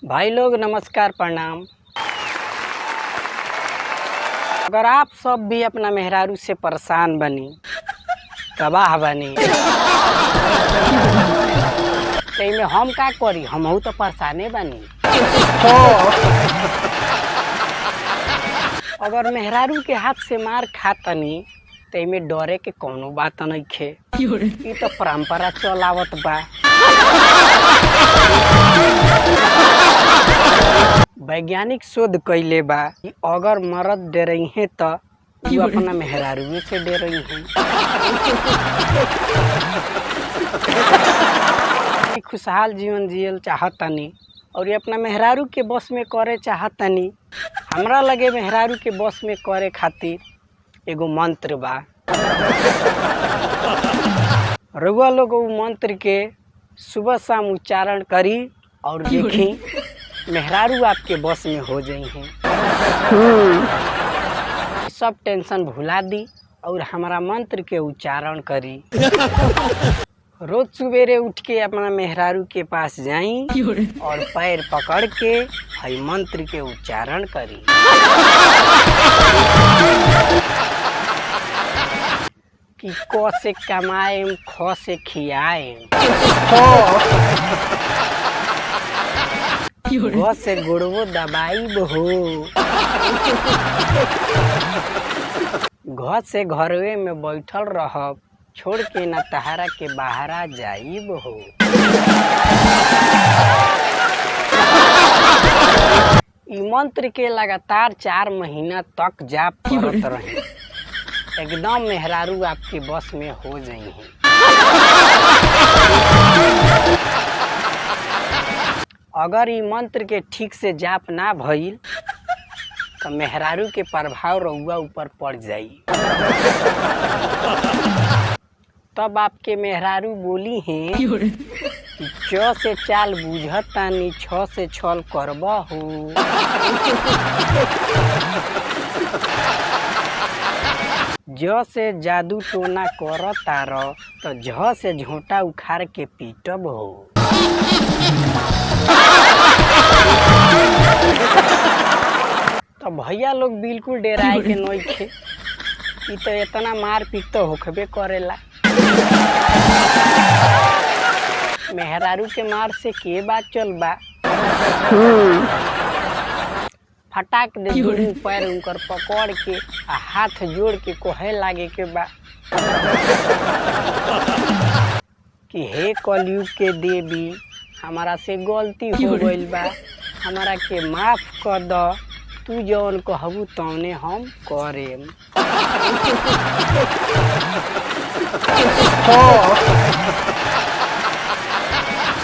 भाई लोग नमस्कार प्रणाम। अगर आप सब भी अपना मेहरारू से परेशान बनी, तबाह बनी, तो में हम का करी, हमहू तो परेशाने बनी। अगर मेहरारू के हाथ से मार खातनी तो में डरे के कौनो बात नइखे। ई तो परंपरा चलावत बा। वैज्ञानिक शोध कइले बा कि अगर मर्द डरई है तो वो अपना मेहरारू से डरई है। खुशहाल जीवन जियल चाहतनी और ये अपना मेहरारू के बस में करे चाहतनी। हमरा लगे मेहरारू के बस में करे खातिर एगो मंत्र बा। रउआ लोग वो मंत्र के सुबह शाम उच्चारण करी और देखी मेहरारू आपके बस में हो जाई हैं। सब टेंशन भुला दी और हमारा मंत्र के उच्चारण करी। रोज सवेरे उठ के अपना मेहरारू के पास जाई और पैर पकड़ के हई मंत्र के उच्चारण करी। कि क से कमाएम, ख से खियाएम, घ से गुड़वो दबाई बहो, घ से घरवे में बैठल रहब, छोड़ के न तहारा के बाहरा जाइब हो। ई मंत्र के लगातार 4 महीना तक जाप करत रही, एकदम मेहरारू आपके बस में हो जाई हैं। अगर ई मंत्र के ठीक से जाप ना भइल तो मेहरारू के प्रभाव रउआ ऊपर पड़ जाई। तब आपके मेहरारू बोली हैं कि च से चाल बुझतानी, छ से छल करबा हो। ज से जादू टोना कर तार तो झ से झोंटा उखाड़ के पीटब हो। तो भैया लोग बिल्कुल डेराए के नइखे। ई तो इतना मार पीट तो होखबे करेला। मेहरारू के मार से के बात चल बा। फटाक दे दोनों पैर उनकर पकड़ के आ हाथ जोड़ के कोहे लागे के बा कि हे कलयुग के देवी, हमारा से गलती हो गइल बा, हमारा के माफ कर द। तू जौन कहबू तौने हम करेम।